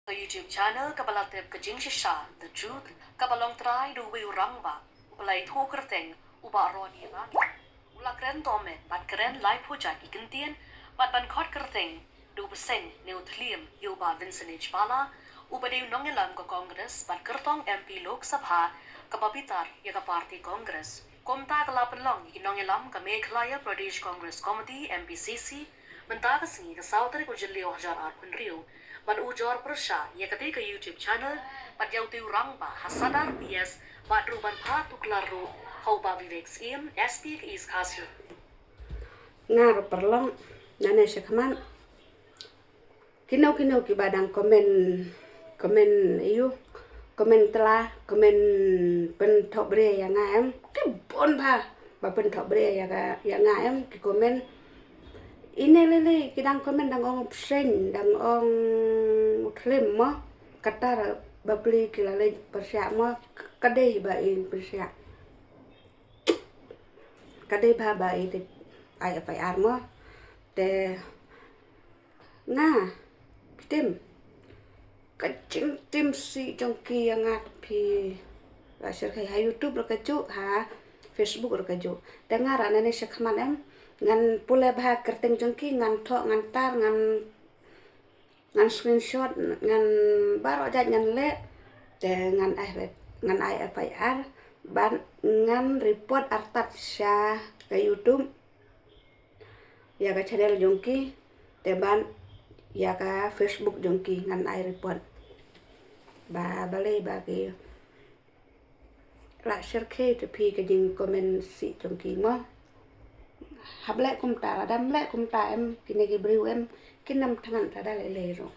Ke YouTube channel kabalatep ke jing shisha The Truth kabalong try do we rangba ulai thu kerteng uba roni ba ula kren tome bat kren live hujat ikentien bat ban khot kerteng do beseng neutlium yuba Vincent Bala uba de nongelam ko Congress bat kertong MP Lok Sabha kababitar ya ka party Congress komta kalapan long nongelam ka Meghalaya Pradesh Congress Committee MPCC menta ka singi ka sautari ko jilio hajar at kunriu ban ujor persya ya ketika YouTube channel pat jauh tiu rang ba hasadar PS bat ruban patu klaru hau ba vivek skim SP is kasil ngar perlong nane sekman kinau ki badang komen iu komen telah komen pen thok bre ya ngaem ki bon ba pen thok bre ya ngaem ki komen ini lele kidang komen dang ong psen dang ong klem mo katar babli kilale persya mo kadai ba in persya kadai ba in ai FIR mo te nga tim si trong kia nga phi la ser khai YouTube ra ka chu ha Facebook ra ka chu te nga ra ne sekman em ngan pula bah kerteng jongki ngan thok ngan tar ngan screenshot ngan baro jat ngan le te ngan ai FIR ban ngan report artat sya ke YouTube ya ka channel jongki te ban ya ka Facebook jongki ngan ai report ba balai ba ke la share ke te pi ke jing comment si jongki mo hab lẽ kum ta là đâm lẽ kum ta em cái này cái bưu em cái năm thằng ta đã lại lề rồi